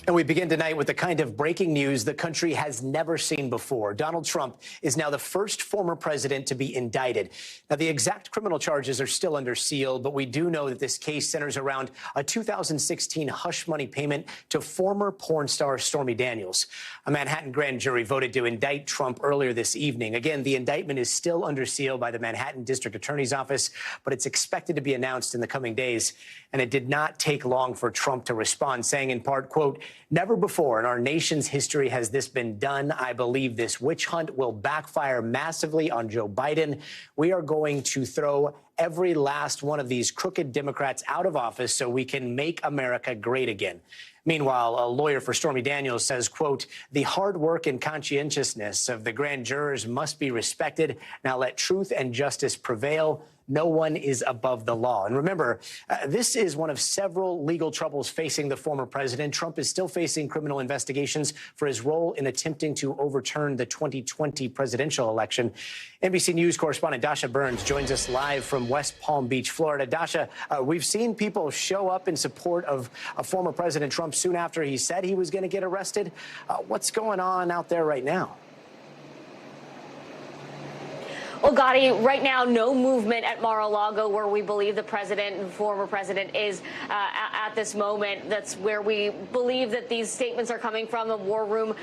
And we begin tonight with the kind of breaking news the country has never seen before. Donald Trump is now the first former president to be indicted. Now, the exact criminal charges are still under seal, but we do know that this case centers around a 2016 hush money payment to former porn star Stormy Daniels. A Manhattan grand jury voted to indict Trump earlier this evening. Again, the indictment is still under seal by the Manhattan District Attorney's Office, but it's expected to be announced in the coming days. And it did not take long for Trump to respond, saying in part, quote, "Never before in our nation's history has this been done. I believe this witch hunt will backfire massively on Joe Biden. We are going to throw every last one of these crooked Democrats out of office so we can make America great again." Meanwhile, a lawyer for Stormy Daniels says, quote, "The hard work and conscientiousness of the grand jurors must be respected. Now let truth and justice prevail. No one is above the law." And remember, this is one of several legal troubles facing the former president. Trump is still facing criminal investigations for his role in attempting to overturn the 2020 presidential election. NBC News correspondent Dasha Burns joins us live from West Palm Beach, Florida. Dasha, we've seen people show up in support of former President Trump soon after he said he was going to get arrested. What's going on out there right now? Well, Gadi, right now, no movement at Mar-a-Lago, where we believe the president and former president is at this moment. That's where we believe that these statements are coming from, a war room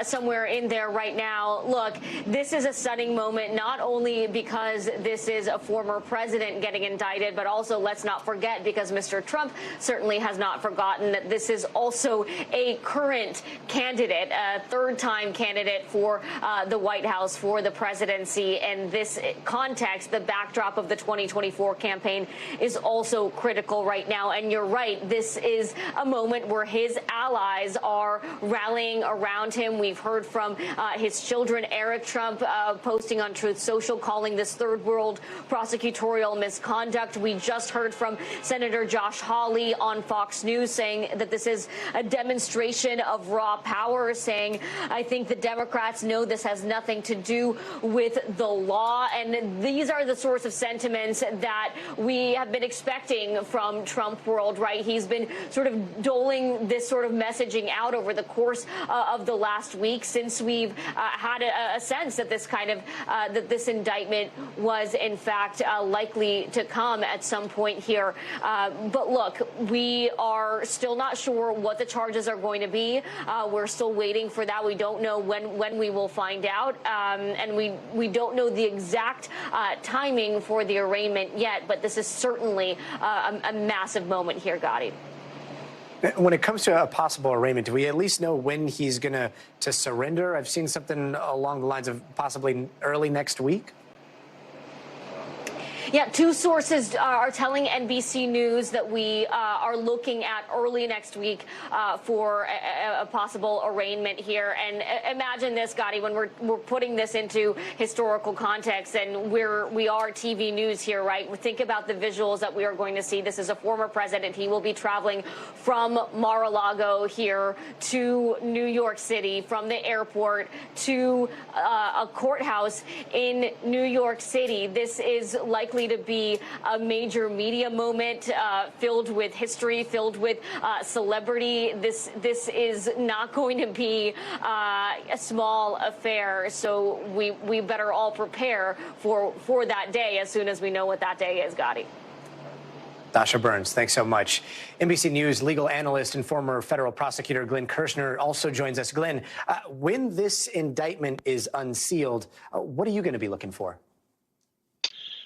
somewhere in there right now. Look, this is a stunning moment, not only because this is a former president getting indicted, but also, let's not forget, because Mr. Trump certainly has not forgotten, that this is also a current candidate, a third-time candidate for the White House, for the presidency. And this context, the backdrop of the 2024 campaign, is also critical right now. And you're right, this is a moment where his allies are rallying around him. We've heard from his children, Eric Trump, posting on Truth Social, calling this third world prosecutorial misconduct. We just heard from Senator Josh Hawley on Fox News saying that this is a demonstration of raw power, saying, "I think the Democrats know this has nothing to do with the law." And these are the sorts of sentiments that we have been expecting from Trump world, right? He's been sort of doling this sort of messaging out over the course of the last week, since we've had a sense that this kind of that this indictment was in fact likely to come at some point here. But look, we are still not sure what the charges are going to be. We're still waiting for that. We don't know when we will find out, and we don't know the exact timing for the arraignment yet, but this is certainly a massive moment here, Gadi. When it comes to a possible arraignment, do we at least know when he's going to surrender? I've seen something along the lines of possibly early next week. Yeah, two sources are telling NBC News that we are looking at early next week for a possible arraignment here. And imagine this, Gadi, when we're putting this into historical context, and we are TV news here, right? Think about the visuals that we are going to see. This is a former president. He will be traveling from Mar-a-Lago here to New York City, from the airport to a courthouse in New York City. This is likely to be a major media moment filled with history, filled with celebrity. This is not going to be a small affair, so we better all prepare for that day as soon as we know what that day is, Gadi. Dasha Burns, thanks so much. NBC News legal analyst and former federal prosecutor Glenn Kirshner also joins us. Glenn, when this indictment is unsealed, what are you going to be looking for?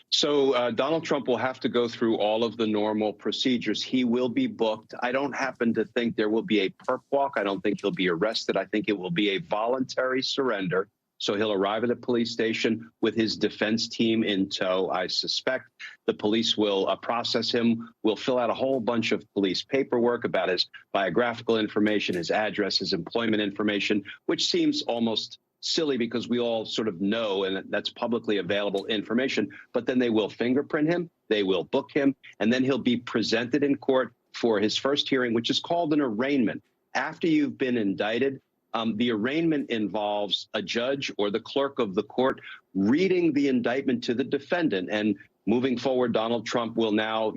So Donald Trump will have to go through all of the normal procedures. He will be booked. I don't happen to think there will be a perp walk. I don't think he'll be arrested. I think it will be a voluntary surrender. So he'll arrive at a police station with his defense team in tow. I suspect the police will process him, will fill out a whole bunch of police paperwork about his biographical information, his address, his employment information, which seems almost silly because we all sort of know, and that's publicly available information. But then they will fingerprint him, they will book him, and then he'll be presented in court for his first hearing, which is called an arraignment. After you've been indicted, the arraignment involves a judge or the clerk of the court reading the indictment to the defendant. And moving forward, Donald Trump will now,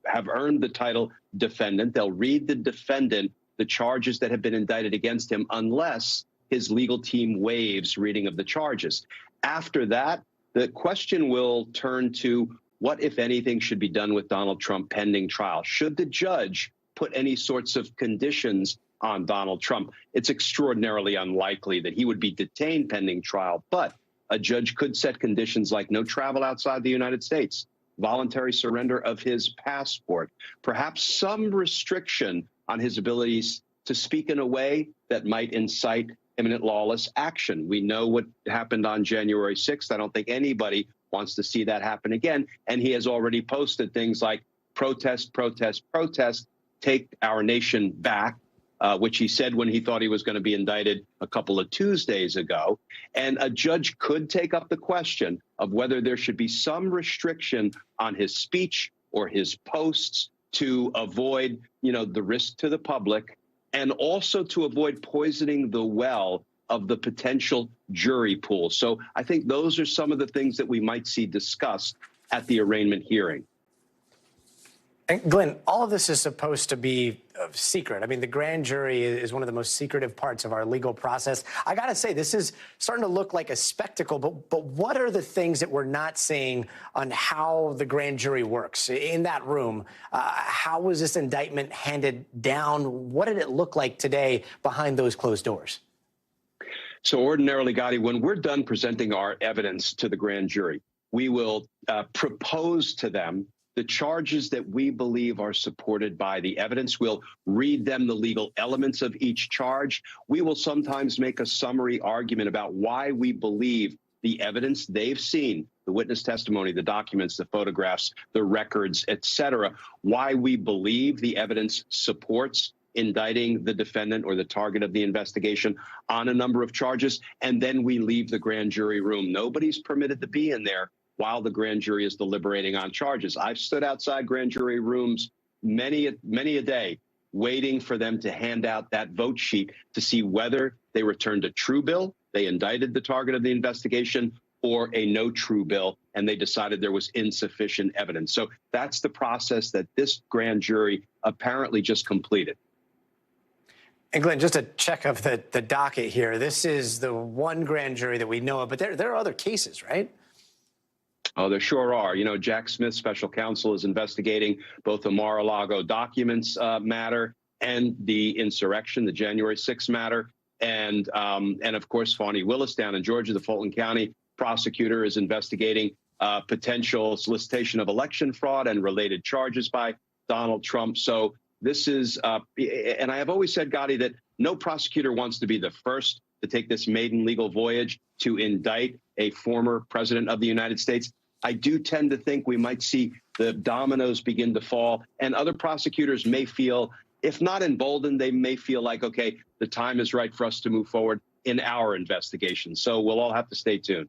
have earned the title defendant. They'll read the defendant the charges that have been indicted against him unless his legal team waives reading of the charges. After that, the question will turn to what, if anything, should be done with Donald Trump pending trial. Should the judge put any sorts of conditions on Donald Trump? It's extraordinarily unlikely that he would be detained pending trial, but a judge could set conditions like no travel outside the United States, voluntary surrender of his passport, perhaps some restriction on his abilities to speak in a way that might incite imminent lawless action. We know what happened on January 6th. I don't think anybody wants to see that happen again. And he has already posted things like protest, protest, protest, take our nation back, which he said when he thought he was going to be indicted a couple of Tuesdays ago. And a judge could take up the question of whether there should be some restriction on his speech or his posts to avoid, the risk to the public, and also to avoid poisoning the well of the potential jury pool. So I think those are some of the things that we might see discussed at the arraignment hearing. And Glenn, all of this is supposed to be secret. I mean, the grand jury is one of the most secretive parts of our legal process. I got to say, this is starting to look like a spectacle, but what are the things that we're not seeing on how the grand jury works in that room? How was this indictment handed down? What did it look like today behind those closed doors? So ordinarily, Gadi, when we're done presenting our evidence to the grand jury, we will propose to them the charges that we believe are supported by the evidence. We'll read them the legal elements of each charge. We will sometimes make a summary argument about why we believe the evidence they've seen, the witness testimony, the documents, the photographs, the records, etc., why we believe the evidence supports indicting the defendant or the target of the investigation on a number of charges, and then we leave the grand jury room. Nobody's permitted to be in there while the grand jury is deliberating on charges. I've stood outside grand jury rooms many a day waiting for them to hand out that vote sheet to see whether they returned a true bill, they indicted the target of the investigation, or a no true bill, and they decided there was insufficient evidence. So that's the process that this grand jury apparently just completed. And Glenn, just a check of the docket here. This is the one grand jury that we know of, but there are other cases, right? Oh, there sure are. Jack Smith, special counsel, is investigating both the Mar-a-Lago documents matter and the insurrection, the January 6th matter. And of course, Fani Willis down in Georgia, the Fulton County prosecutor, is investigating potential solicitation of election fraud and related charges by Donald Trump. So this is, and I have always said, Gadi, that no prosecutor wants to be the first to take this maiden legal voyage to indict a former president of the United States. I do tend to think we might see the dominoes begin to fall, and other prosecutors may feel, if not emboldened, they may feel like, okay, the time is right for us to move forward in our investigation. So we'll all have to stay tuned.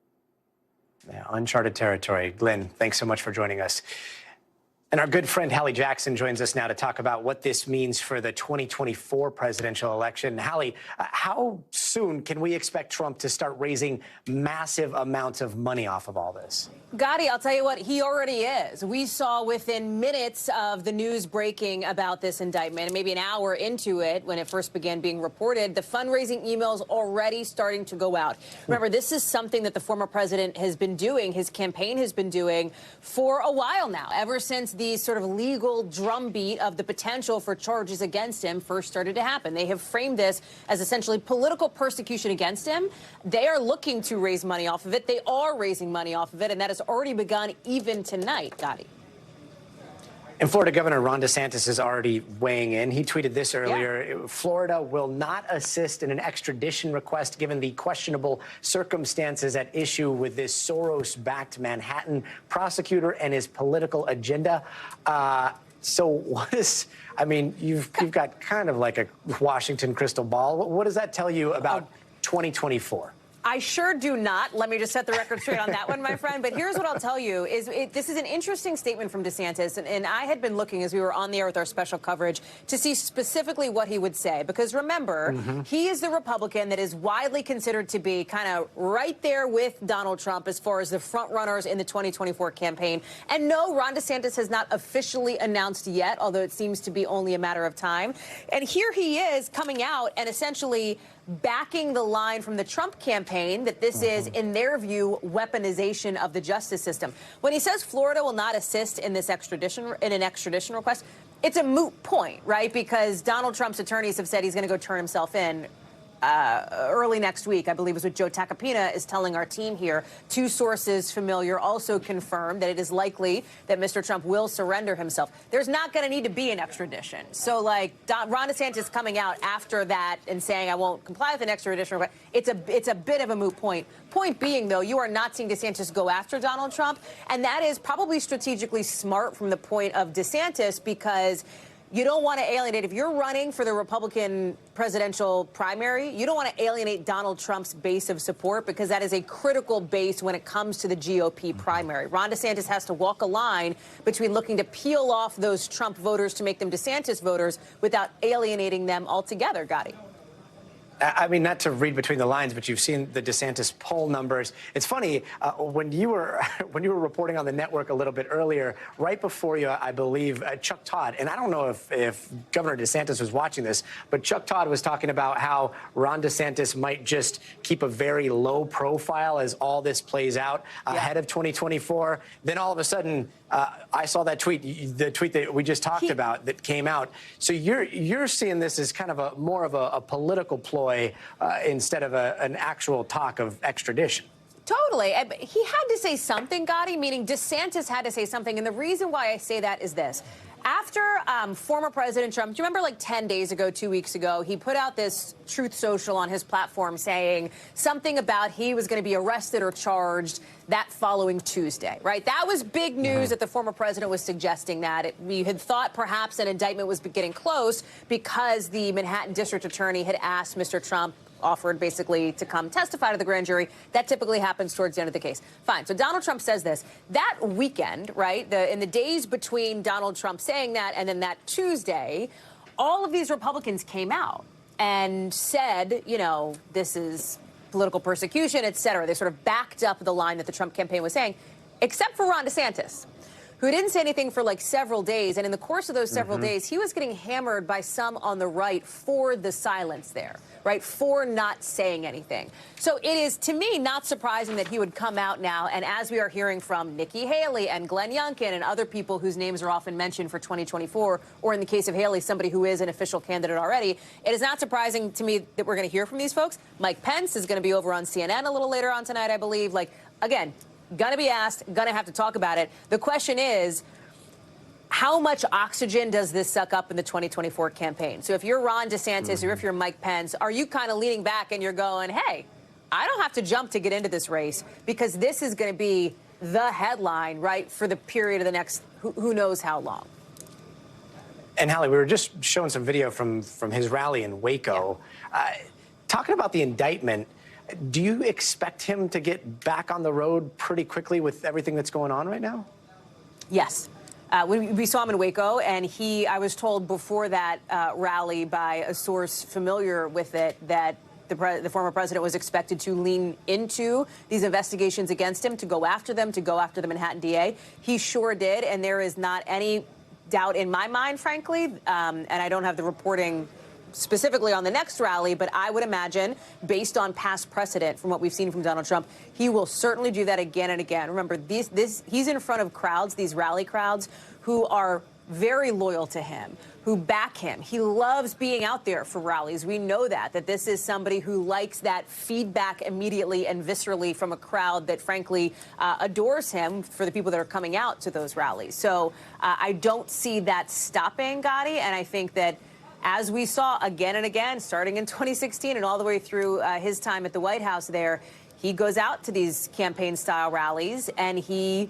Yeah, uncharted territory. Glenn, thanks so much for joining us. And our good friend Hallie Jackson joins us now to talk about what this means for the 2024 presidential election. Hallie, how soon can we expect Trump to start raising massive amounts of money off of all this? Gadi, I'll tell you what, he already is. We saw within minutes of the news breaking about this indictment, and maybe an hour into it when it first began being reported, the fundraising emails already starting to go out. Remember, this is something that the former president has been doing, his campaign has been doing for a while now, ever since the sort of legal drumbeat of the potential for charges against him first started to happen. They have framed this as essentially political persecution against him. They are looking to raise money off of it. They are raising money off of it, and that has already begun even tonight, Gadi. And Florida Governor Ron DeSantis is already weighing in. He tweeted this earlier. Yeah. Florida will not assist in an extradition request given the questionable circumstances at issue with this Soros-backed Manhattan prosecutor and his political agenda. So what is, I mean, you've got kind of like a Washington crystal ball. What does that tell you about 2024? I sure do not. Let me just set the record straight on that one, my friend. But here's what I'll tell you is this is an interesting statement from DeSantis. And I had been looking as we were on the air with our special coverage to see specifically what he would say. Because remember, he is the Republican that is widely considered to be kind of right there with Donald Trump as far as the front runners in the 2024 campaign. And no, Ron DeSantis has not officially announced yet, although it seems to be only a matter of time. And here he is coming out and essentially backing the line from the Trump campaign that this is, in their view, weaponization of the justice system. When he says Florida will not assist in this an extradition request, it's a moot point, right? Because Donald Trump's attorneys have said he's going to go turn himself in early next week, I believe is what Joe Tacopina is telling our team here. Two sources familiar also confirmed that it is likely that Mr. Trump will surrender himself. There's not going to need to be an extradition. So, like, Ron DeSantis coming out after that and saying, I won't comply with an extradition request, it's a bit of a moot point. Point being, though, you are not seeing DeSantis go after Donald Trump, and that is probably strategically smart from the point of DeSantis because you don't want to alienate. If you're running for the Republican presidential primary, you don't want to alienate Donald Trump's base of support because that is a critical base when it comes to the GOP primary. Ron DeSantis has to walk a line between looking to peel off those Trump voters to make them DeSantis voters without alienating them altogether, Gadi. I mean, not to read between the lines, but you've seen the DeSantis poll numbers. It's funny, when you were reporting on the network a little bit earlier, right before you, I believe, Chuck Todd, and I don't know if Governor DeSantis was watching this, but Chuck Todd was talking about how Ron DeSantis might just keep a very low profile as all this plays out ahead of 2024. Then all of a sudden, I saw that tweet, the tweet that we just talked about that came out. So you're seeing this as kind of more of a political ploy instead of an actual talk of extradition. Totally. He had to say something, Gadi, meaning DeSantis had to say something. And the reason why I say that is this. After former President Trump, do you remember like 10 days ago, 2 weeks ago, he put out this Truth Social on his platform saying something about he was going to be arrested or charged that following Tuesday, right? That was big news that the former president was suggesting that. We had thought perhaps an indictment was getting close because the Manhattan district attorney had asked Mr. Trump, offered basically to come testify to the grand jury. That typically happens towards the end of the case. Fine. So Donald Trump says this. That weekend, right, in the days between Donald Trump saying that and then that Tuesday, all of these Republicans came out and said, you know, this is political persecution, et cetera. They sort of backed up the line that the Trump campaign was saying, except for Ron DeSantis, who didn't say anything for like several days. And in the course of those several days, he was getting hammered by some on the right for the silence there, right, for not saying anything. So it is, to me, not surprising that he would come out now. And as we are hearing from Nikki Haley and Glenn Youngkin and other people whose names are often mentioned for 2024, or in the case of Haley, somebody who is an official candidate already, it is not surprising to me that we're going to hear from these folks. Mike Pence is going to be over on CNN a little later on tonight, I believe. Like, again, going to be asked, going to have to talk about it. The question is, how much oxygen does this suck up in the 2024 campaign? So if you're Ron DeSantis or if you're Mike Pence, are you kind of leaning back and you're going, hey, I don't have to jump to get into this race because this is going to be the headline, right, for the period of the next who knows how long? And Hallie, we were just showing some video from his rally in Waco. Talking about the indictment, do you expect him to get back on the road pretty quickly with everything that's going on right now? Yes. We saw him in Waco, and I was told before that rally by a source familiar with it that the former president was expected to lean into these investigations against him, to go after them, to go after the Manhattan DA. He sure did, and there is not any doubt in my mind, frankly, and I don't have the reporting specifically on the next rally, but I would imagine, based on past precedent from what we've seen from Donald Trump, he will certainly do that again and again. Remember, he's in front of crowds, these rally crowds, who are very loyal to him, who back him. He loves being out there for rallies. We know that this is somebody who likes that feedback immediately and viscerally from a crowd that, frankly, adores him for the people that are coming out to those rallies. So I don't see that stopping, Gadi, and I think that as we saw again and again, starting in 2016 and all the way through his time at the White House there, he goes out to these campaign-style rallies and he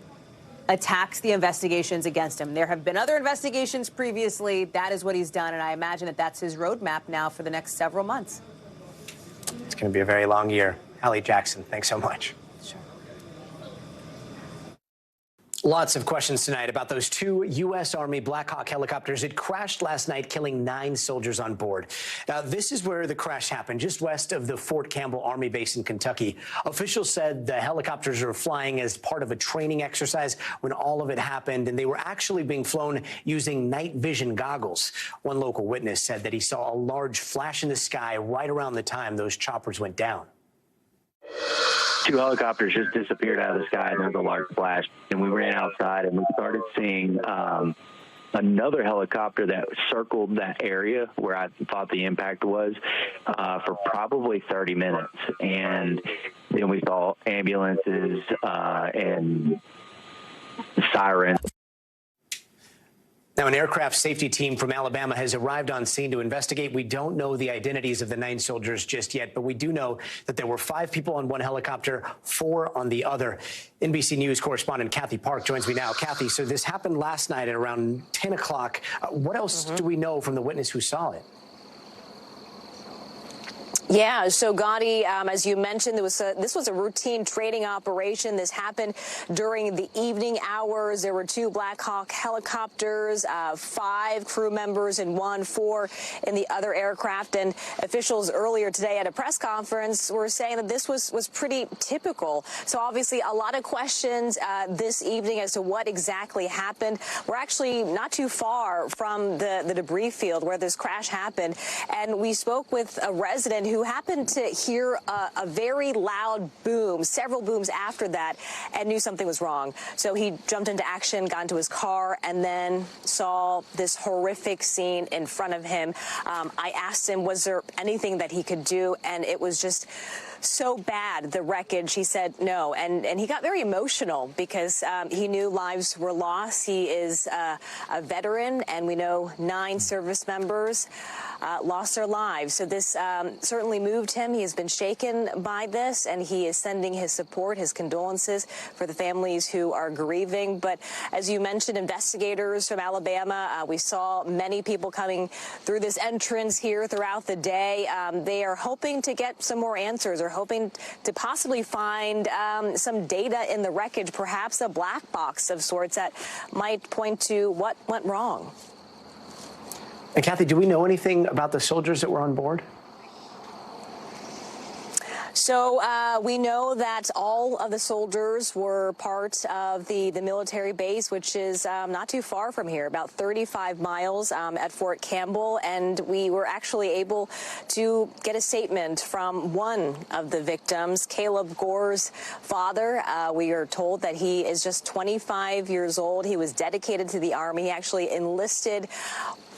attacks the investigations against him. There have been other investigations previously. That is what he's done, and I imagine that that's his roadmap now for the next several months. It's going to be a very long year. Allie Jackson, thanks so much. Lots of questions tonight about those two U.S. Army Black Hawk helicopters. It crashed last night, killing 9 soldiers on board. Now, this is where the crash happened, just west of the Fort Campbell Army Base in Kentucky. Officials said the helicopters were flying as part of a training exercise when all of it happened, and they were actually being flown using night vision goggles. One local witness said that he saw a large flash in the sky right around the time those choppers went down. 2 helicopters just disappeared out of the sky, and there was a large flash. And we ran outside, and we started seeing another helicopter that circled that area where I thought the impact was for probably 30 minutes. And then we saw ambulances and sirens. Now, an aircraft safety team from Alabama has arrived on scene to investigate. We don't know the identities of the 9 soldiers just yet, but we do know that there were 5 people on one helicopter, 4 on the other. NBC News correspondent Kathy Park joins me now. Kathy, so this happened last night at around 10 o'clock. What else do we know from the witness who saw it? Yeah, so Gadi, as you mentioned, this was a routine training operation. This happened during the evening hours. There were 2 Black Hawk helicopters, 5 crew members in one, 4 in the other aircraft. And officials earlier today at a press conference were saying that this was pretty typical. So obviously a lot of questions this evening as to what exactly happened. We're actually not too far from the debris field where this crash happened. And we spoke with a resident who happened to hear a very loud boom, several booms after that, and knew something was wrong. So he jumped into action, got into his car, and then saw this horrific scene in front of him. I asked him, was there anything that he could do? And it was just so bad, the wreckage. He said no. And he got very emotional because he knew lives were lost. He is a veteran, and we know 9 service members lost their lives. So this certainly moved him. He has been shaken by this, and he is sending his support, his condolences for the families who are grieving. But as you mentioned, investigators from Alabama, we saw many people coming through this entrance here throughout the day. They are hoping to get some more answers, or hoping to possibly find some data in the wreckage, perhaps a black box of sorts that might point to what went wrong. And Kathy, do we know anything about the soldiers that were on board? So we know that all of the soldiers were part of the military base, which is not too far from here, about 35 miles at Fort Campbell. And we were actually able to get a statement from one of the victims, Caleb Gore's father. We are told that he is just 25 years old. He was dedicated to the Army. He actually enlisted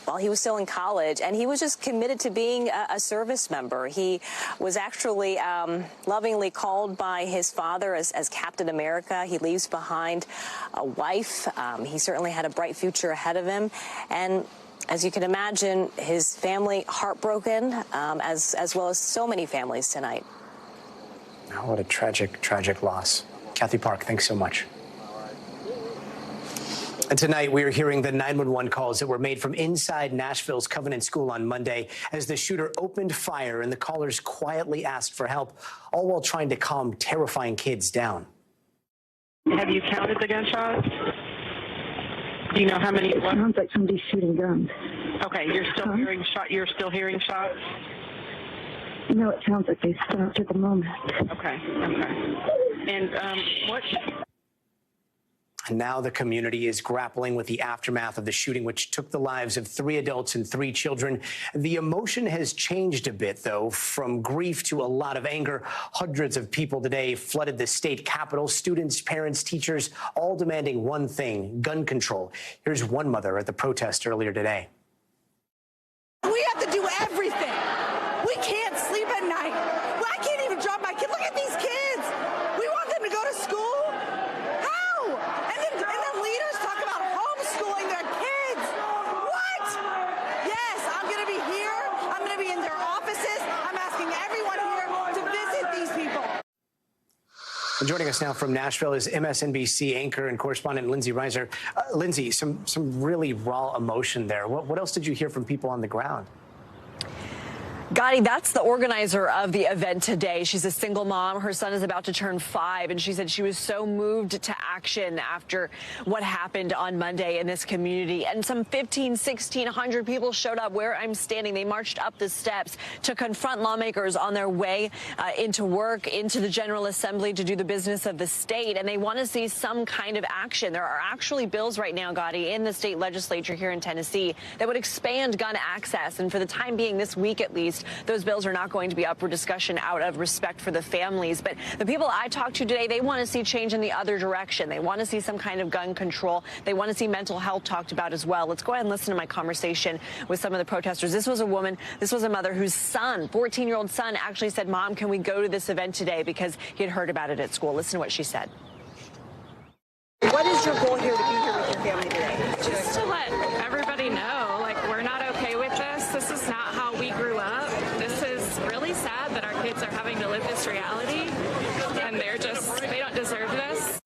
while he was still in college, and he was just committed to being a service member. He was actually lovingly called by his father as Captain America. He leaves behind a wife. He certainly had a bright future ahead of him. And as you can imagine, his family heartbroken, as well as so many families tonight. Oh, what a tragic, tragic loss. Kathy Park, thanks so much. And tonight, we are hearing the 911 calls that were made from inside Nashville's Covenant School on Monday as the shooter opened fire and the callers quietly asked for help, all while trying to calm terrifying kids down. Have you counted the gunshots? Do you know how many? It sounds like somebody's shooting guns. Okay, you're still hearing shot. You're still hearing shots. No, it sounds like they stopped at the moment. Okay. And what? And now the community is grappling with the aftermath of the shooting, which took the lives of 3 adults and 3 children. The emotion has changed a bit, though, from grief to a lot of anger. Hundreds of people today flooded the state capitol, students, parents, teachers, all demanding one thing: gun control. Here's one mother at the protest earlier today. We have to do everything. We can't sleep at night. Well, I can't even drop my kid. Look at these kids. We want them to go to school. And then leaders talk about homeschooling their kids. What? Yes, I'm going to be here. I'm going to be in their offices. I'm asking everyone here to visit these people. And joining us now from Nashville is MSNBC anchor and correspondent Lindsay Reiser. Lindsay, some really raw emotion there. What else did you hear from people on the ground? Gadi, that's the organizer of the event today. She's a single mom. Her son is about to turn 5, and she said she was so moved to action after what happened on Monday in this community. And some 1,600 people showed up where I'm standing. They marched up the steps to confront lawmakers on their way into work, into the General Assembly to do the business of the state. And they want to see some kind of action. There are actually bills right now, Gadi, in the state legislature here in Tennessee that would expand gun access. And for the time being, this week at least, those bills are not going to be up for discussion out of respect for the families. But the people I talked to today, they want to see change in the other direction. They want to see some kind of gun control. They want to see mental health talked about as well. Let's go ahead and listen to my conversation with some of the protesters. This was a woman, this was a mother whose son, 14-year-old son, actually said, "Mom, can we go to this event today?" because he had heard about it at school. Listen to what she said. What is your goal here to be here with your family today? Just to let everybody know, like, we're not okay with this. This is not how we grew up. This is really sad that our kids are having to live this reality, and they don't deserve this.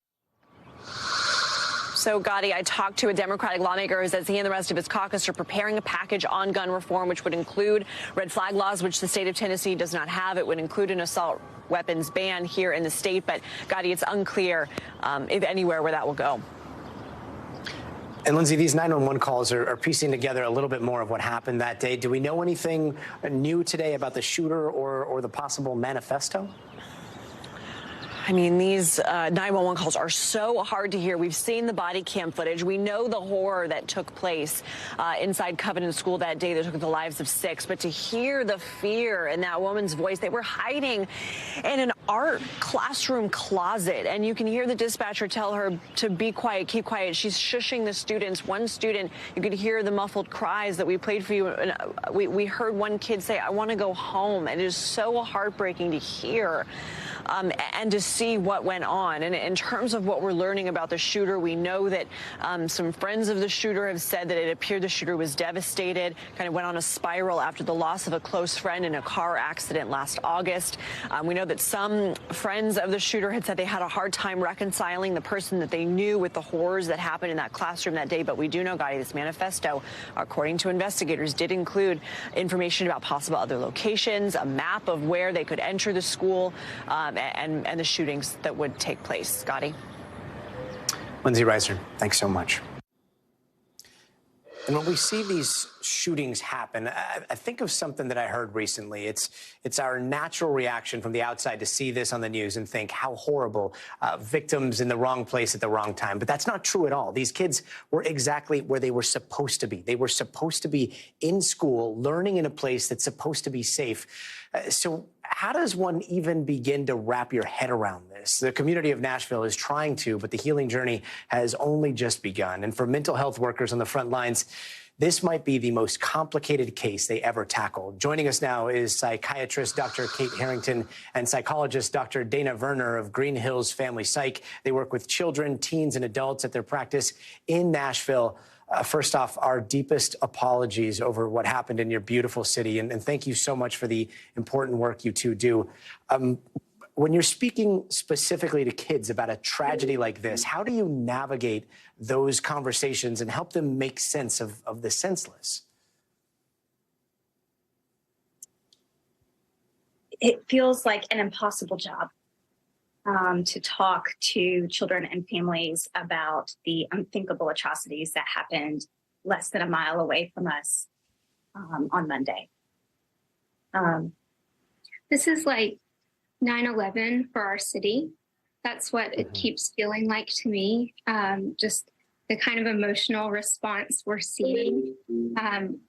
So, Gadi, I talked to a Democratic lawmaker who says he and the rest of his caucus are preparing a package on gun reform, which would include red flag laws, which the state of Tennessee does not have. It would include an assault weapons ban here in the state. But, Gadi, it's unclear if anywhere where that will go. And Lindsay, these 911 calls are piecing together a little bit more of what happened that day. Do we know anything new today about the shooter or the possible manifesto? I mean, these 911 calls are so hard to hear. We've seen the body cam footage. We know the horror that took place inside Covenant School that day that took the lives of 6. But to hear the fear in that woman's voice, they were hiding in an art classroom closet. And you can hear the dispatcher tell her to be quiet, keep quiet. She's shushing the students. One student, you could hear the muffled cries that we played for you. And we heard one kid say, "I want to go home." And it is so heartbreaking to hear. And to see what went on. And in terms of what we're learning about the shooter, we know that some friends of the shooter have said that it appeared the shooter was devastated, kind of went on a spiral after the loss of a close friend in a car accident last August. We know that some friends of the shooter had said they had a hard time reconciling the person that they knew with the horrors that happened in that classroom that day. But we do know, Gadi, this manifesto, according to investigators, did include information about possible other locations, a map of where they could enter the school, and the shootings that would take place. Gadi? Lindsay Reiser, thanks so much. And when we see these shootings happen, I think of something that I heard recently. It's our natural reaction from the outside to see this on the news and think how horrible, victims in the wrong place at the wrong time. But that's not true at all. These kids were exactly where they were supposed to be. They were supposed to be in school, learning in a place that's supposed to be safe. So how does one even begin to wrap your head around this? The community of Nashville is trying to, but the healing journey has only just begun. And for mental health workers on the front lines, this might be the most complicated case they ever tackled. Joining us now is psychiatrist Dr. Kate Harrington and psychologist Dr. Dana Verner of Green Hills Family Psych. They work with children, teens, and adults at their practice in Nashville. First off, our deepest apologies over what happened in your beautiful city, and thank you so much for the important work you two do. When you're speaking specifically to kids about a tragedy like this, how do you navigate those conversations and help them make sense of the senseless? It feels like an impossible job. To talk to children and families about the unthinkable atrocities that happened less than a mile away from us on Monday. This is like 9/11 for our city. That's what it keeps feeling like to me. Just the kind of emotional response we're seeing, and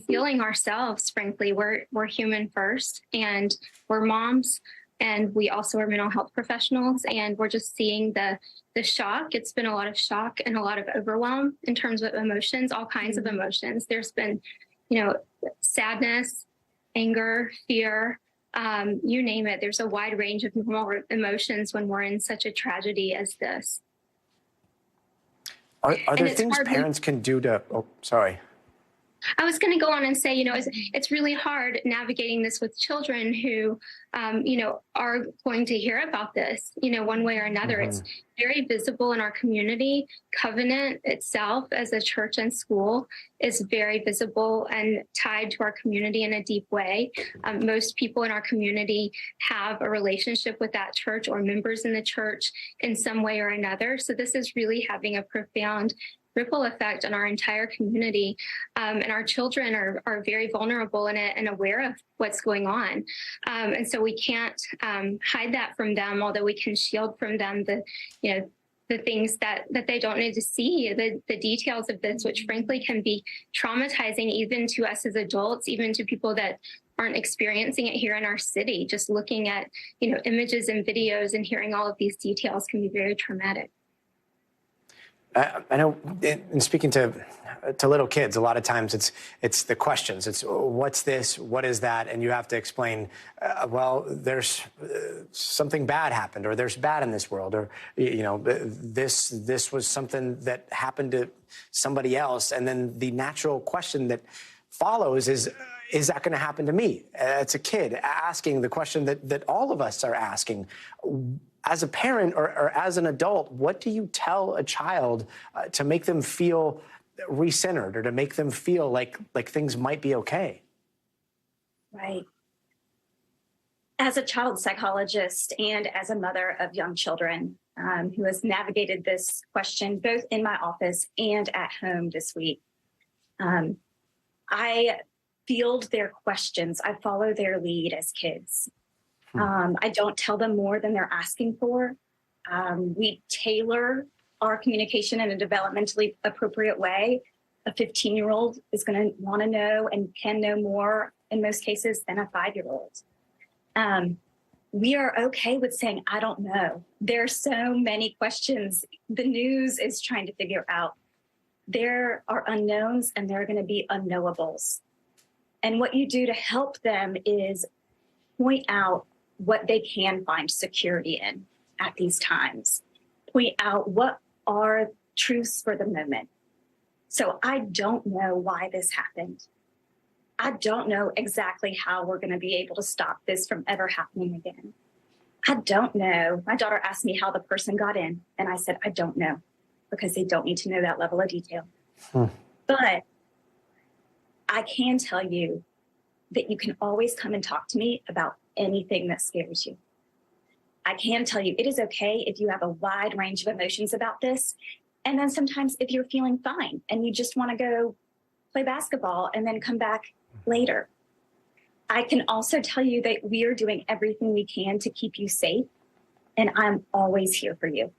feeling ourselves, frankly. We're human first, and we're moms. And we also are mental health professionals, and we're just seeing the shock. It's been a lot of shock and a lot of overwhelm in terms of emotions, all kinds of emotions. There's been, sadness, anger, fear, you name it. There's a wide range of normal emotions when we're in such a tragedy as this. Are there things parents can do to, oh, sorry. I was going to go on and say, it's really hard navigating this with children who, are going to hear about this, one way or another. It's very visible in our community. Covenant itself as a church and school is very visible and tied to our community in a deep way. Most people in our community have a relationship with that church or members in the church in some way or another. So this is really having a profound ripple effect on our entire community. And our children are very vulnerable in it and aware of what's going on. And so we can't hide that from them, although we can shield from them the things that they don't need to see, the details of this, which frankly can be traumatizing even to us as adults, even to people that aren't experiencing it here in our city. Just looking at, images and videos and hearing all of these details can be very traumatic. I know in speaking to little kids, a lot of times it's the questions. It's what's this? What is that? And you have to explain, well, there's something bad happened, or there's bad in this world, or, this was something that happened to somebody else. And then the natural question that follows is that going to happen to me? It's a kid asking the question that all of us are asking. As a parent or as an adult, what do you tell a child to make them feel recentered, or to make them feel like things might be okay? Right. As a child psychologist and as a mother of young children who has navigated this question both in my office and at home this week, I field their questions. I follow their lead as kids. I don't tell them more than they're asking for. We tailor our communication in a developmentally appropriate way. A 15-year-old is going to want to know and can know more in most cases than a 5-year-old. We are okay with saying, I don't know. There are so many questions the news is trying to figure out. There are unknowns and there are going to be unknowables. And what you do to help them is point out what they can find security in at these times. Point out what are truths for the moment. So I don't know why this happened. I don't know exactly how we're going to be able to stop this from ever happening again. I don't know. My daughter asked me how the person got in, and I said, I don't know, because they don't need to know that level of detail. But I can tell you that you can always come and talk to me about anything that scares you. I can tell you it is okay if you have a wide range of emotions about this. And then sometimes if you're feeling fine and you just want to go play basketball and then come back later. I can also tell you that we are doing everything we can to keep you safe. And I'm always here for you.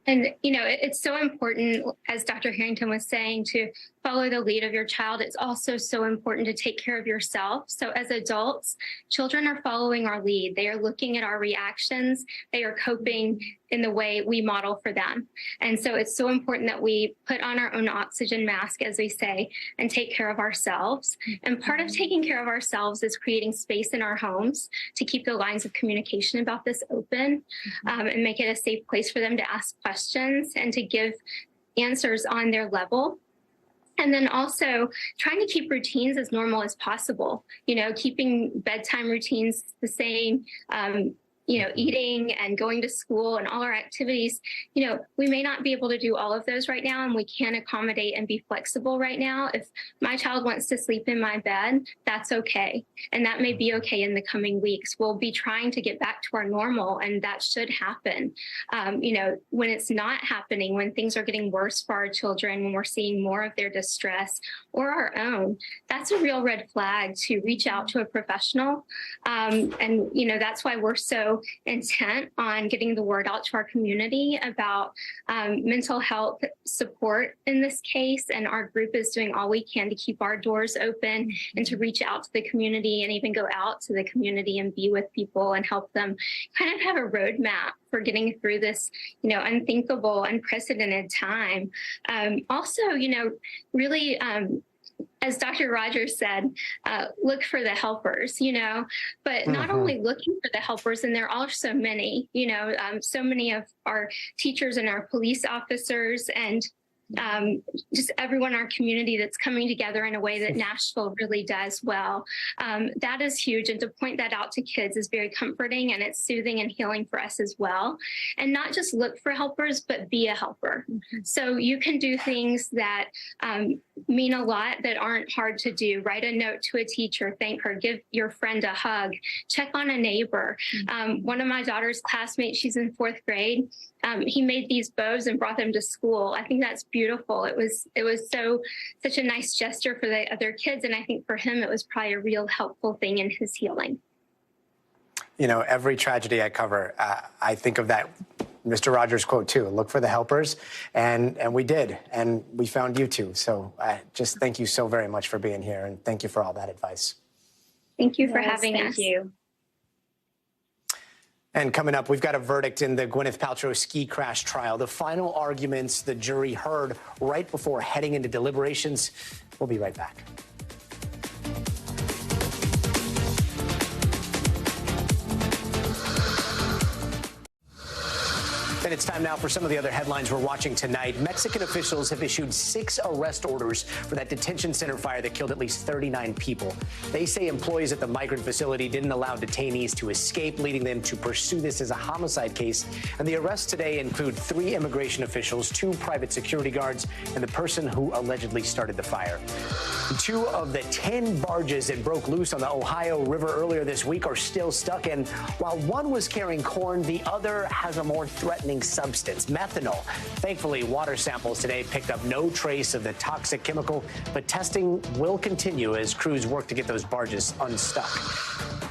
And, it's so important, as Dr. Harrington was saying, to follow the lead of your child. It's also so important to take care of yourself. So as adults, children are following our lead. They are looking at our reactions. They are coping in the way we model for them. And so it's so important that we put on our own oxygen mask, as we say, and take care of ourselves. And part of taking care of ourselves is creating space in our homes to keep the lines of communication about this open and make it a safe place for them to ask questions and to give answers on their level. And then also trying to keep routines as normal as possible, keeping bedtime routines the same, eating and going to school and all our activities. We may not be able to do all of those right now, and we can accommodate and be flexible right now. If my child wants to sleep in my bed, that's okay. And that may be okay in the coming weeks. We'll be trying to get back to our normal, and that should happen. When it's not happening, when things are getting worse for our children, when we're seeing more of their distress or our own, that's a real red flag to reach out to a professional. That's why we're so intent on getting the word out to our community about mental health support in this case. And our group is doing all we can to keep our doors open and to reach out to the community and even go out to the community and be with people and help them kind of have a roadmap for getting through this, unthinkable, unprecedented time. Really, as Dr. Rogers said, look for the helpers, but not only looking for the helpers, and there are so many, so many of our teachers and our police officers and just everyone in our community that's coming together in a way that Nashville really does well. That is huge. And to point that out to kids is very comforting, and it's soothing and healing for us as well. And not just look for helpers, but be a helper. So you can do things that mean a lot that aren't hard to do. Write a note to a teacher, thank her, give your friend a hug, check on a neighbor. One of my daughter's classmates, she's in 4th grade. He made these bows and brought them to school. I think that's beautiful. It was such a nice gesture for the other kids, and I think for him it was probably a real helpful thing in his healing. You know, every tragedy I cover, I think of that Mr. Rogers quote too. Look for the helpers, and we did, and we found you too. So just thank you so very much for being here, and thank you for all that advice. Thank you for having us. Thank you. And coming up, we've got a verdict in the Gwyneth Paltrow ski crash trial. The final arguments the jury heard right before heading into deliberations. We'll be right back. And it's time now for some of the other headlines we're watching tonight. Mexican officials have issued 6 arrest orders for that detention center fire that killed at least 39 people. They say employees at the migrant facility didn't allow detainees to escape, leading them to pursue this as a homicide case. And the arrests today include 3 immigration officials, 2 private security guards, and the person who allegedly started the fire. 2 of the 10 barges that broke loose on the Ohio River earlier this week are still stuck, and while one was carrying corn, the other has a more threatening substance, methanol. Thankfully, water samples today picked up no trace of the toxic chemical, but testing will continue as crews work to get those barges unstuck.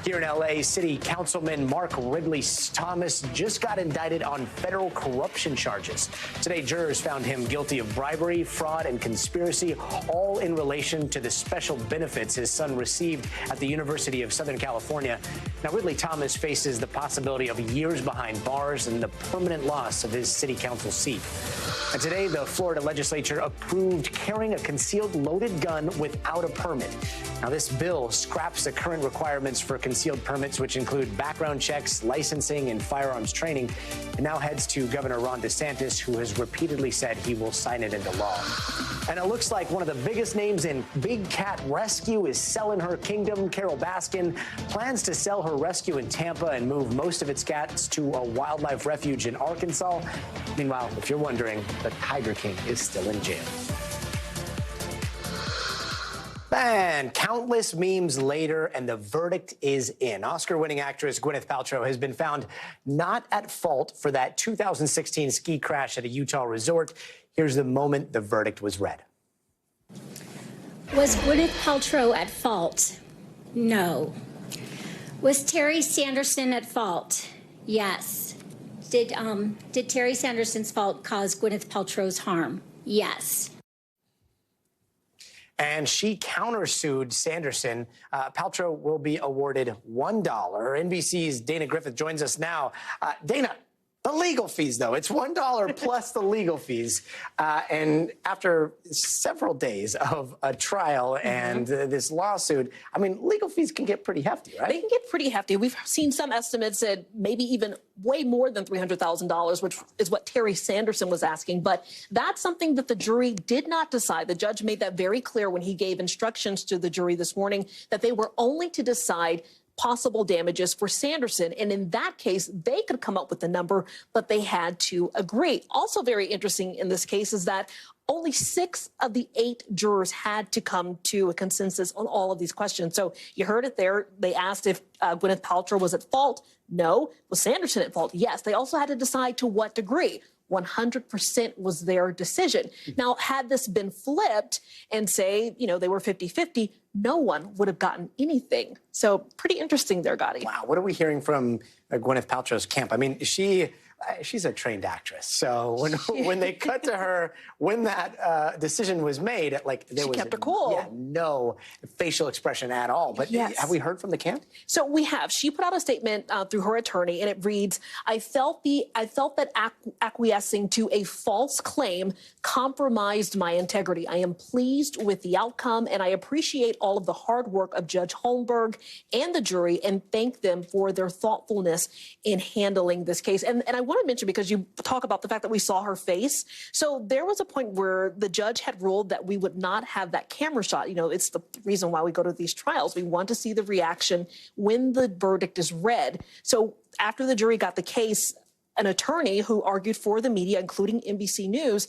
Here in L.A., City Councilman Mark Ridley-Thomas just got indicted on federal corruption charges. Today, jurors found him guilty of bribery, fraud, and conspiracy, all in relation to the special benefits his son received at the University of Southern California. Now, Ridley-Thomas faces the possibility of years behind bars and the permanent loss of his city council seat. And today, the Florida legislature approved carrying a concealed loaded gun without a permit. Now, this bill scraps the current requirements for concealed permits, which include background checks, licensing, and firearms training, and now heads to Governor Ron DeSantis, who has repeatedly said he will sign it into law. And it looks like one of the biggest names in big cat rescue is selling her kingdom. Carol Baskin plans to sell her rescue in Tampa and move most of its cats to a wildlife refuge in Arkansas. Meanwhile, if you're wondering, the Tiger King is still in jail. And countless memes later, and the verdict is in. Oscar-winning actress Gwyneth Paltrow has been found not at fault for that 2016 ski crash at a Utah resort. Here's the moment the verdict was read. Was Gwyneth Paltrow at fault? No. Was Terry Sanderson at fault? Yes. Did Terry Sanderson's fault cause Gwyneth Paltrow's harm? Yes. And she countersued Sanderson. Paltrow will be awarded $1. NBC's Dana Griffith joins us now. Dana, the legal fees, though. It's $1 plus the legal fees. And after several days of a trial and this lawsuit, I mean, legal fees can get pretty hefty, right? They can get pretty hefty. We've seen some estimates that maybe even way more than $300,000, which is what Terry Sanderson was asking. But that's something that the jury did not decide. The judge made that very clear when he gave instructions to the jury this morning that they were only to decide possible damages for Sanderson. And in that case, they could come up with a number, but they had to agree. Also very interesting in this case is that only 6 of the 8 jurors had to come to a consensus on all of these questions. So you heard it there. They asked if Gwyneth Paltrow was at fault. No. Was Sanderson at fault? Yes. They also had to decide to what degree. 100% was their decision. Now, had this been flipped and say, you know, they were 50-50, no one would have gotten anything. So pretty interesting there, Gadi. Wow. What are we hearing from Gwyneth Paltrow's camp? I mean, she's a trained actress. So when they cut to her, when that decision was made, like there was kept her cool. Yeah, no facial expression at all. But yes. Have we heard from the camp? So we have. She put out a statement through her attorney, and it reads, I felt that acquiescing to a false claim compromised my integrity. I am pleased with the outcome, and I appreciate all of the hard work of Judge Holmberg and the jury, and thank them for their thoughtfulness in handling this case. And I will want to mention, because you talk about the fact that we saw her face. So there was a point where the judge had ruled that we would not have that camera shot. You know, it's the reason why we go to these trials. We want to see the reaction when the verdict is read. So after the jury got the case, an attorney who argued for the media, including NBC News,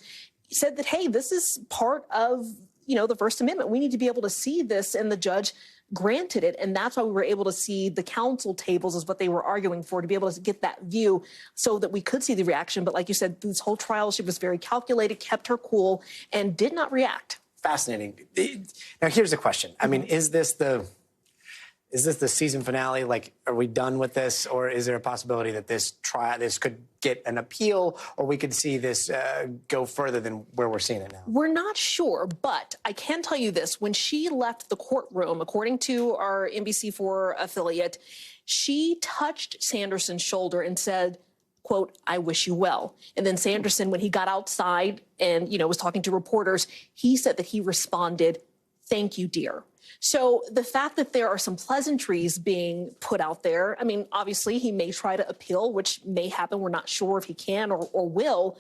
said that, hey, this is part of, you know, the First Amendment. We need to be able to see this, and the judge granted it. And that's why we were able to see the counsel tables is what they were arguing for, to be able to get that view so that we could see the reaction. But like you said, this whole trial, she was very calculated, kept her cool, and did not react. Fascinating. Now, here's the question. I mean, is this the season finale? Like, are we done with this? Or is there a possibility that this could get an appeal, or we could see this go further than where we're seeing it now? We're not sure, but I can tell you this. When she left the courtroom, according to our NBC4 affiliate, she touched Sanderson's shoulder and said, quote, "I wish you well." And then Sanderson, when he got outside and, you know, was talking to reporters, he said that he responded, "Thank you, dear." So the fact that there are some pleasantries being put out there, I mean, obviously he may try to appeal, which may happen. We're not sure if he can or will,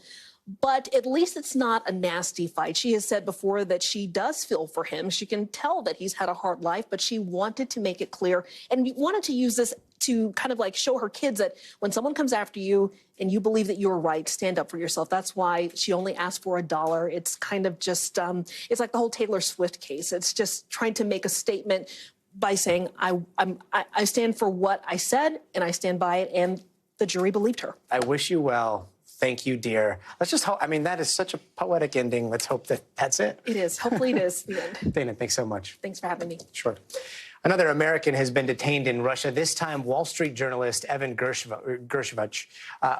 but at least it's not a nasty fight. She has said before that she does feel for him. She can tell that he's had a hard life, but she wanted to make it clear and wanted to use this to kind of like show her kids that when someone comes after you and you believe that you're right, stand up for yourself. That's why she only asked for $1. It's kind of just, it's like the whole Taylor Swift case. It's just trying to make a statement by saying, I stand for what I said and I stand by it. And the jury believed her. I wish you well. Thank you, dear. Let's just hope. I mean, that is such a poetic ending. Let's hope that that's it. It is. Hopefully it is the end. Dana, thanks so much. Thanks for having me. Sure. Another American has been detained in Russia, this time Wall Street journalist Evan Gershkovich.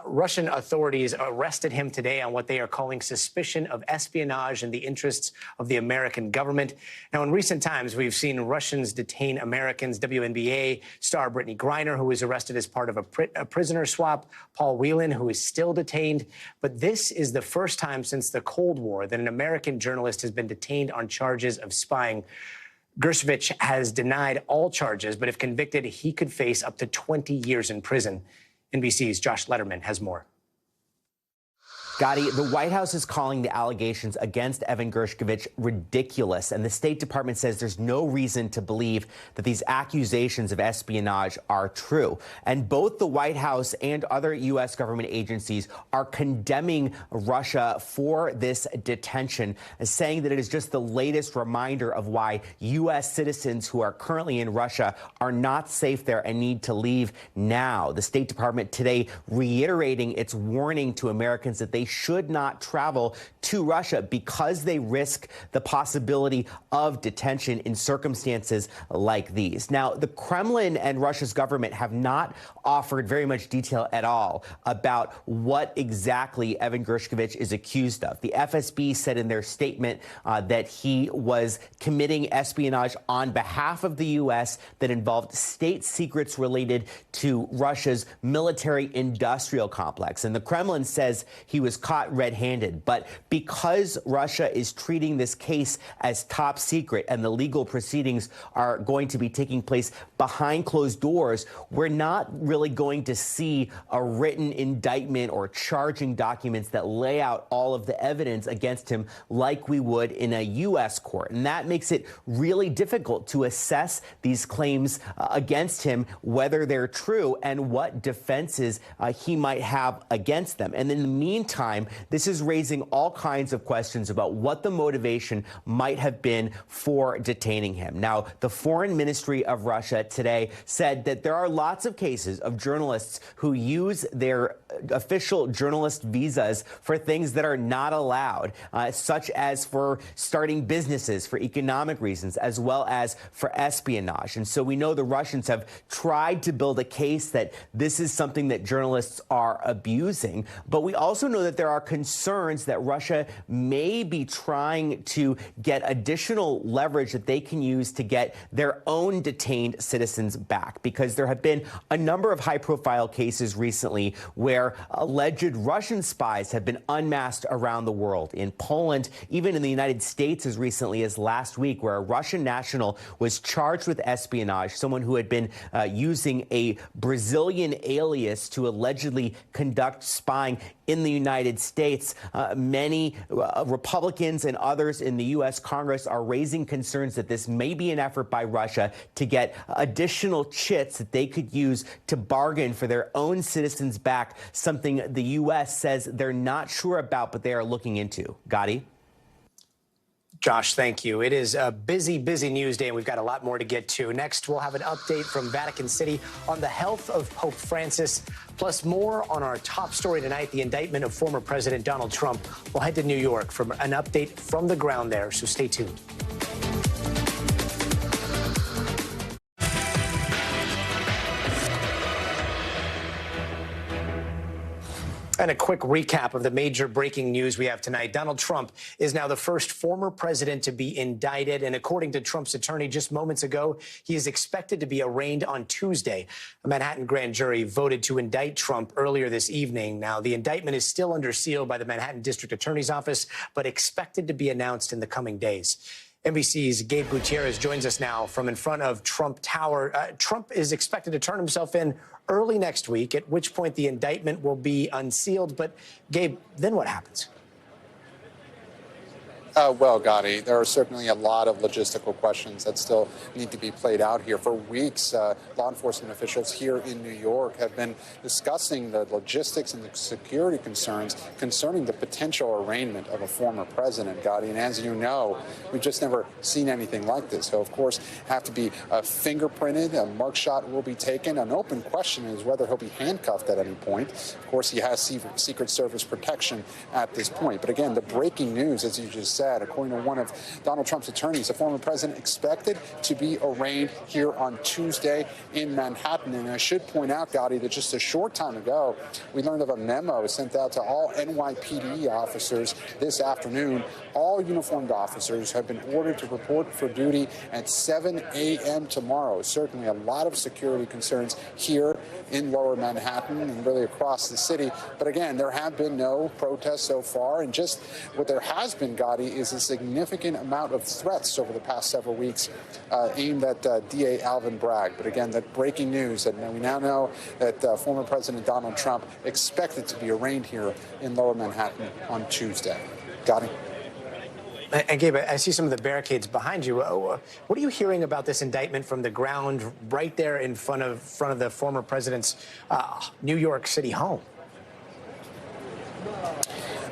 Russian authorities arrested him today on what they are calling suspicion of espionage in the interests of the American government. Now, in recent times, we've seen Russians detain Americans. WNBA star Brittany Griner, who was arrested as part of a prisoner swap, Paul Whelan, who is still detained. But this is the first time since the Cold War that an American journalist has been detained on charges of spying. Gershkovich has denied all charges, but if convicted, he could face up to 20 years in prison. NBC's Josh Letterman has more. Gadi, the White House is calling the allegations against Evan Gershkovich ridiculous, and the State Department says there's no reason to believe that these accusations of espionage are true. And both the White House and other U.S. government agencies are condemning Russia for this detention, saying that it is just the latest reminder of why U.S. citizens who are currently in Russia are not safe there and need to leave now. The State Department today reiterating its warning to Americans that they should not travel to Russia because they risk the possibility of detention in circumstances like these. Now, the Kremlin and Russia's government have not offered very much detail at all about what exactly Evan Gershkovich is accused of. The FSB said in their statement that he was committing espionage on behalf of the U.S. that involved state secrets related to Russia's military-industrial complex. And the Kremlin says he was caught red-handed. But because Russia is treating this case as top secret and the legal proceedings are going to be taking place behind closed doors, we're not really going to see a written indictment or charging documents that lay out all of the evidence against him like we would in a U.S. court. And that makes it really difficult to assess these claims against him, whether they're true and what defenses he might have against them. And in the meantime, this is raising all kinds of questions about what the motivation might have been for detaining him. Now, the Foreign Ministry of Russia today said that there are lots of cases of journalists who use their official journalist visas for things that are not allowed, such as for starting businesses for economic reasons, as well as for espionage. And so we know the Russians have tried to build a case that this is something that journalists are abusing. But we also know that that there are concerns that Russia may be trying to get additional leverage that they can use to get their own detained citizens back, because there have been a number of high-profile cases recently where alleged Russian spies have been unmasked around the world. In Poland, even in the United States as recently as last week, where a Russian national was charged with espionage, someone who had been using a Brazilian alias to allegedly conduct spying in the United States. Many Republicans and others in the U.S. Congress are raising concerns that this may be an effort by Russia to get additional chits that they could use to bargain for their own citizens back, something the U.S. says they're not sure about, but they are looking into. Gadi? Josh, thank you. It is a busy, busy news day, and we've got a lot more to get to. Next, we'll have an update from Vatican City on the health of Pope Francis, plus more on our top story tonight, the indictment of former President Donald Trump. We'll head to New York for an update from the ground there, so stay tuned. And a quick recap of the major breaking news we have tonight. Donald Trump is now the first former president to be indicted. And according to Trump's attorney just moments ago, he is expected to be arraigned on Tuesday. A Manhattan grand jury voted to indict Trump earlier this evening. Now, the indictment is still under seal by the Manhattan District Attorney's Office, but expected to be announced in the coming days. NBC's Gabe Gutierrez joins us now from in front of Trump Tower. Trump is expected to turn himself in early next week, at which point the indictment will be unsealed. But, Gabe, then what happens? Well, Gadi, there are certainly a lot of logistical questions that still need to be played out here. For weeks, law enforcement officials here in New York have been discussing the logistics and the security concerns concerning the potential arraignment of a former president, Gadi. And as you know, we've just never seen anything like this. So, of course, have to be fingerprinted, a mugshot will be taken. An open question is whether he'll be handcuffed at any point. Of course, he has Secret Service protection at this point. But again, the breaking news, as you just said, according to one of Donald Trump's attorneys, the former president expected to be arraigned here on Tuesday in Manhattan. And I should point out, Gadi, that just a short time ago, we learned of a memo sent out to all NYPD officers this afternoon. All uniformed officers have been ordered to report for duty at 7 a.m. tomorrow. Certainly a lot of security concerns here in Lower Manhattan and really across the city. But again, there have been no protests so far. And just what there has been, Gadi, is a significant amount of threats over the past several weeks aimed at DA Alvin Bragg. But again, that breaking news that we now know that former President Donald Trump expected to be arraigned here in Lower Manhattan on Tuesday. Gadi? And Gabe, I see some of the barricades behind you. What are you hearing about this indictment from the ground right there in front of the former president's New York City home?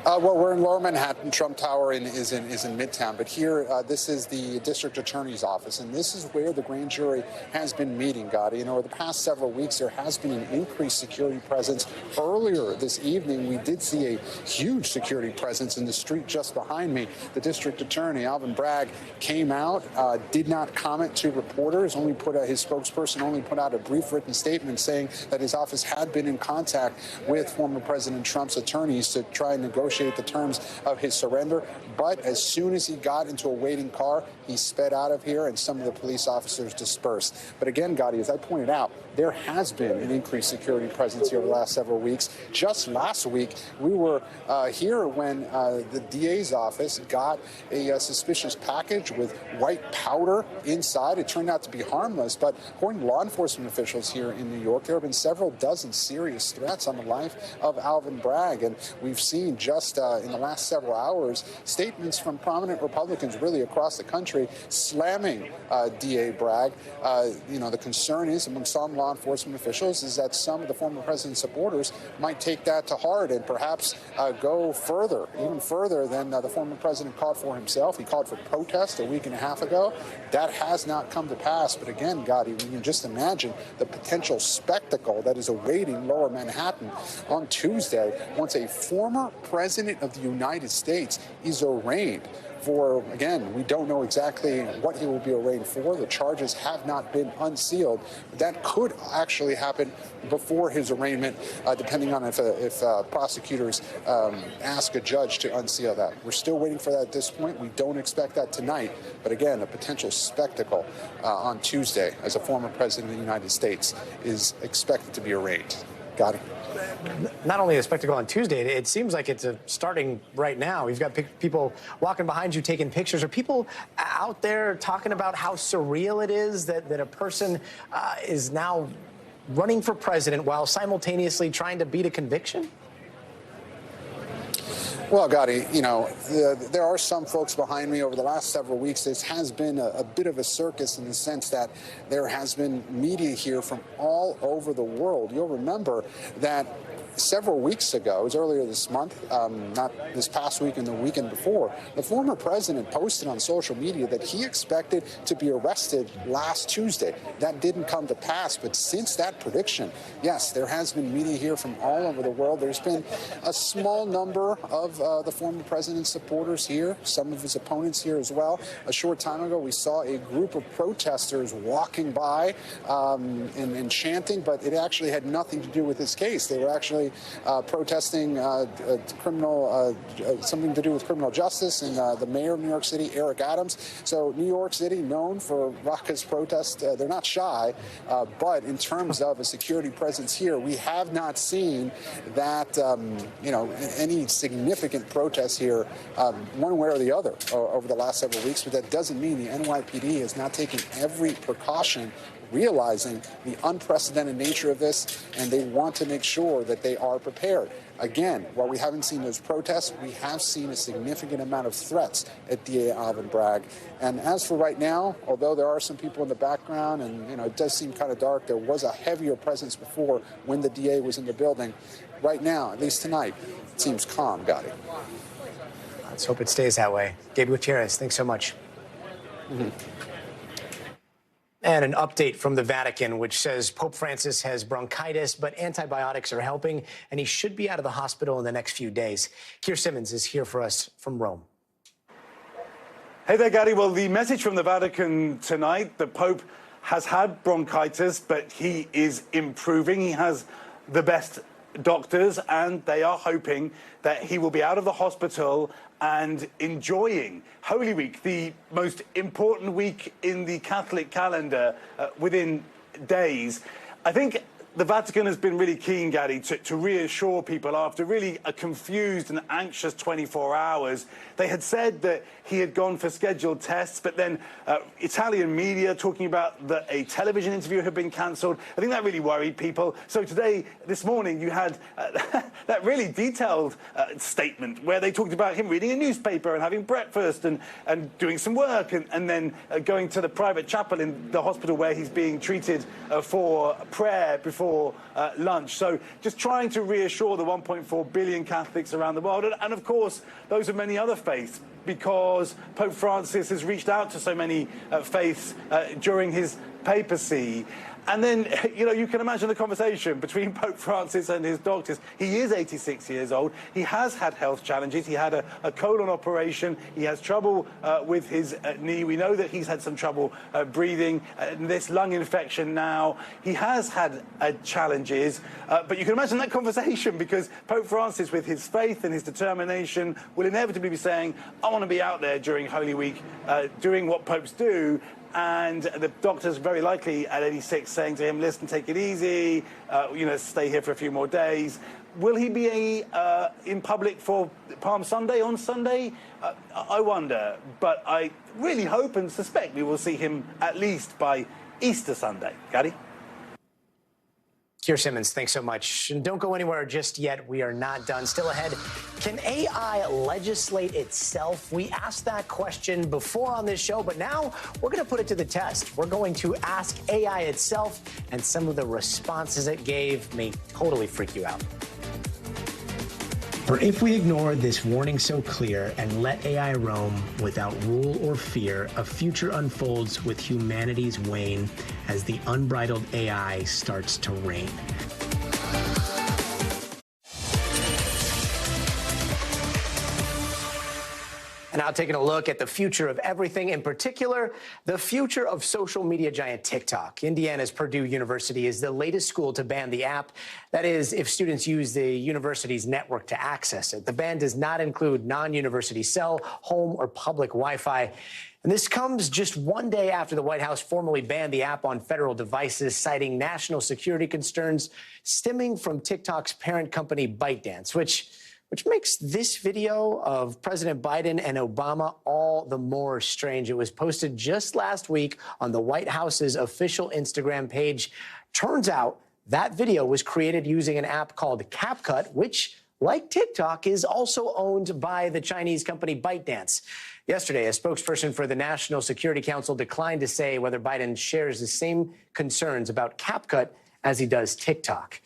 Well, we're in Lower Manhattan. Trump Tower is in Midtown. But here, this is the district attorney's office. And this is where the grand jury has been meeting, Gadi. And over the past several weeks, there has been an increased security presence. Earlier this evening, we did see a huge security presence in the street just behind me. The district attorney, Alvin Bragg, came out, did not comment to reporters, his spokesperson only put out a brief written statement saying that his office had been in contact with former President Trump's attorneys to try and negotiate the terms of his surrender. But as soon as he got into a waiting car, he sped out of here and some of the police officers dispersed. But again, Gadi, as I pointed out, there has been an increased security presence here over the last several weeks. Just last week, we were here when the DA's office got a suspicious package with white powder inside. It turned out to be harmless, but according to law enforcement officials here in New York, there have been several dozen serious threats on the life of Alvin Bragg. And we've seen just in the last several hours statements from prominent Republicans really across the country slamming DA Bragg. The concern is among some law enforcement officials is that some of the former president's supporters might take that to heart and perhaps go further, even further than the former president called for himself. He called for protest a week and a half ago. That has not come to pass. But again, Gadi, we can just imagine the potential spectacle that is awaiting Lower Manhattan on Tuesday once a former president President of the United States is arraigned for, again, we don't know exactly what he will be arraigned for. The charges have not been unsealed. That could actually happen before his arraignment, depending on if prosecutors ask a judge to unseal that. We're still waiting for that at this point. We don't expect that tonight. But again, a potential spectacle on Tuesday as a former president of the United States is expected to be arraigned. Gadi. Not only a spectacle on Tuesday, it seems like it's starting right now. We've got people walking behind you taking pictures. Are people out there talking about how surreal it is that a person is now running for president while simultaneously trying to beat a conviction? Well, Gadi, you know, there are some folks behind me. Over the last several weeks, this has been a bit of a circus in the sense that there has been media here from all over the world. You'll remember that several weeks ago, it was earlier this month, not this past week and the weekend before, the former president posted on social media that he expected to be arrested last Tuesday. That didn't come to pass, but since that prediction, yes, there has been media here from all over the world. There's been a small number of the former president's supporters here, some of his opponents here as well. A short time ago, we saw a group of protesters walking by and chanting, but it actually had nothing to do with this case. They were actually protesting something to do with criminal justice, and the mayor of New York City, Eric Adams. So New York City, known for raucous protests, they're not shy, but in terms of a security presence here, we have not seen that, any significant protests here, one way or the other, over the last several weeks. But that doesn't mean the NYPD has not taken every precaution, realizing the unprecedented nature of this, and they want to make sure that they are prepared. Again, while we haven't seen those protests, we have seen a significant amount of threats at DA Alvin Bragg. And as for right now, although there are some people in the background and, it does seem kind of dark, there was a heavier presence before when the DA was in the building. Right now, at least tonight, it seems calm, Gadi. Let's hope it stays that way. Gabe Gutierrez, thanks so much. Mm-hmm. And an update from the Vatican, which says Pope Francis has bronchitis, but antibiotics are helping, and he should be out of the hospital in the next few days. Keir Simmons is here for us from Rome. Hey there, Gadi. Well, the message from the Vatican tonight, the Pope has had bronchitis, but he is improving. He has the best doctors, and they are hoping that he will be out of the hospital and enjoying Holy Week, the most important week in the Catholic calendar, within days. I think the Vatican has been really keen, Gadi, to reassure people after really a confused and anxious 24 hours. They had said that he had gone for scheduled tests, but then Italian media talking about that a television interview had been cancelled. I think that really worried people. So today, this morning, you had that really detailed statement where they talked about him reading a newspaper and having breakfast and doing some work and then going to the private chapel in the hospital where he's being treated for prayer before lunch. So just trying to reassure the 1.4 billion Catholics around the world, and of course those of many other faiths, because Pope Francis has reached out to so many faiths during his papacy. And then, you can imagine the conversation between Pope Francis and his doctors. He is 86 years old. He has had health challenges. He had a colon operation. He has trouble with his knee. We know that he's had some trouble breathing. This lung infection now. He has had challenges. But you can imagine that conversation, because Pope Francis, with his faith and his determination, will inevitably be saying, I want to be out there during Holy Week, doing what popes do. And the doctor's very likely at 86 saying to him, listen, take it easy, stay here for a few more days. Will he be in public for Palm Sunday on Sunday? I wonder. But I really hope and suspect we will see him at least by Easter Sunday. Gadi? Keir Simmons, thanks so much. And don't go anywhere just yet. We are not done. Still ahead, can AI legislate itself? We asked that question before on this show, but now we're going to put it to the test. We're going to ask AI itself, and some of the responses it gave may totally freak you out. For if we ignore this warning so clear and let AI roam without rule or fear, a future unfolds with humanity's wane as the unbridled AI starts to reign. And now taking a look at the future of everything, in particular, the future of social media giant TikTok. Indiana's Purdue University is the latest school to ban the app. That is, if students use the university's network to access it. The ban does not include non-university cell, home, or public Wi-Fi. And this comes just one day after the White House formally banned the app on federal devices, citing national security concerns stemming from TikTok's parent company ByteDance, which makes this video of President Biden and Obama all the more strange. It was posted just last week on the White House's official Instagram page. Turns out that video was created using an app called CapCut, which, like TikTok, is also owned by the Chinese company ByteDance. Yesterday, a spokesperson for the National Security Council declined to say whether Biden shares the same concerns about CapCut as he does TikTok.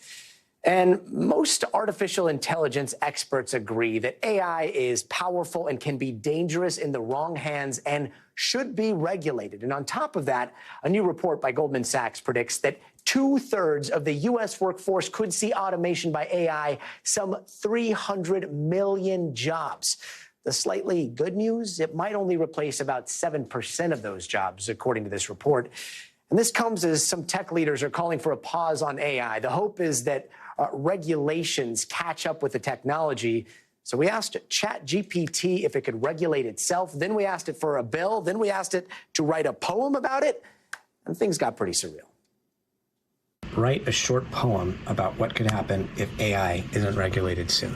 And most artificial intelligence experts agree that AI is powerful and can be dangerous in the wrong hands and should be regulated. And on top of that, a new report by Goldman Sachs predicts that 2/3 of the U.S. workforce could see automation by AI, some 300 million jobs. The slightly good news, it might only replace about 7% of those jobs, according to this report. And this comes as some tech leaders are calling for a pause on AI. The hope is that regulations catch up with the technology. So we asked ChatGPT if it could regulate itself. Then we asked it for a bill. Then we asked it to write a poem about it. And things got pretty surreal. Write a short poem about what could happen if AI isn't regulated soon.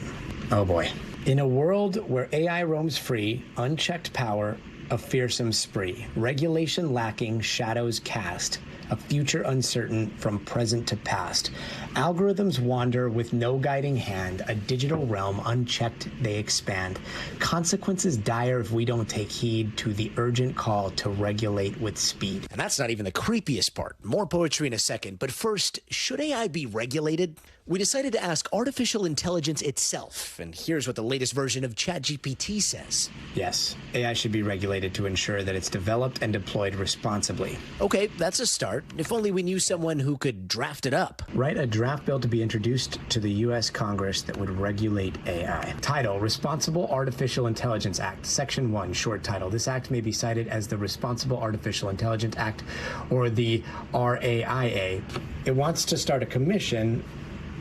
Oh boy. In a world where AI roams free, unchecked power, a fearsome spree, regulation lacking, shadows cast, a future uncertain from present to past. Algorithms wander with no guiding hand, a digital realm unchecked they expand. Consequences dire if we don't take heed to the urgent call to regulate with speed. And that's not even the creepiest part. More poetry in a second. But first, should AI be regulated? We decided to ask artificial intelligence itself, and here's what the latest version of ChatGPT says. Yes, AI should be regulated to ensure that it's developed and deployed responsibly. Okay, that's a start. If only we knew someone who could draft it up. Write a draft bill to be introduced to the U.S. Congress that would regulate AI. Title, Responsible Artificial Intelligence Act, Section 1, short title. This act may be cited as the Responsible Artificial Intelligence Act or the RAIA. It wants to start a commission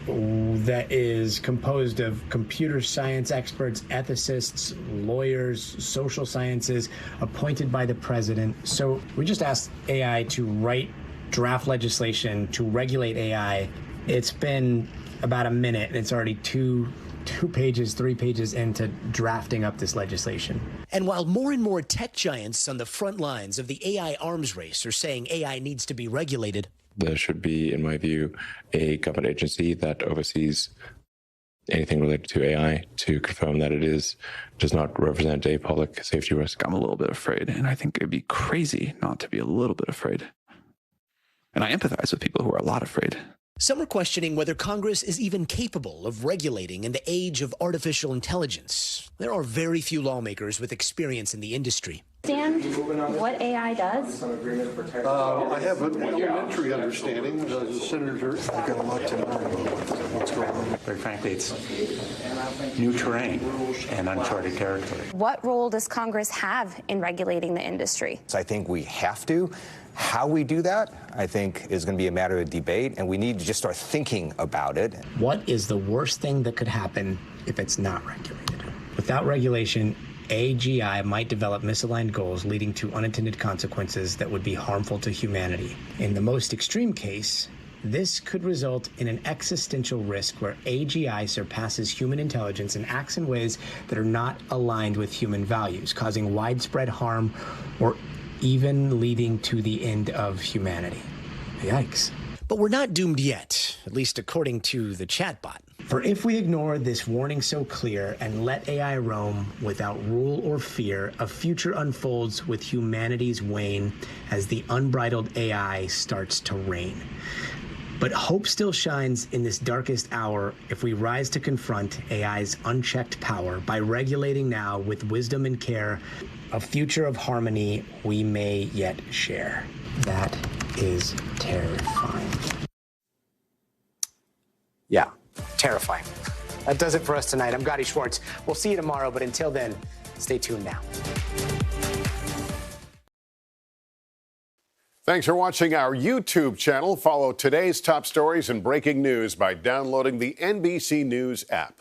that is composed of computer science experts, ethicists, lawyers, social sciences, appointed by the president. So we just asked AI to write draft legislation to regulate AI. It's been about a minute, and it's already three pages into drafting up this legislation. And while more and more tech giants on the front lines of the AI arms race are saying AI needs to be regulated, there should be, in my view, a government agency that oversees anything related to AI to confirm that it does not represent a public safety risk. I'm a little bit afraid, and I think it'd be crazy not to be a little bit afraid. And I empathize with people who are a lot afraid. some are questioning whether Congress is even capable of regulating in the age of artificial intelligence. There are very few lawmakers with experience in the industry. Understand what AI does? I have an elementary understanding as a senator. I've got a lot to know about what's going on. Very frankly, it's new terrain and uncharted territory. What role does Congress have in regulating the industry? I think we have to. How we do that, I think, is going to be a matter of debate, and we need to just start thinking about it. What is the worst thing that could happen if it's not regulated? Without regulation, AGI might develop misaligned goals leading to unintended consequences that would be harmful to humanity. In the most extreme case, this could result in an existential risk where AGI surpasses human intelligence and acts in ways that are not aligned with human values, causing widespread harm or even leading to the end of humanity. Yikes. But we're not doomed yet, at least according to the chatbot. For if we ignore this warning so clear and let AI roam without rule or fear, a future unfolds with humanity's wane as the unbridled AI starts to reign. But hope still shines in this darkest hour if we rise to confront AI's unchecked power by regulating now with wisdom and care a future of harmony we may yet share. That is terrifying. Yeah, terrifying. That does it for us tonight. I'm Gadi Schwartz. We'll see you tomorrow, but until then, Stay tuned now. Thanks for watching our YouTube channel. Follow today's top stories and breaking news by downloading the NBC News app.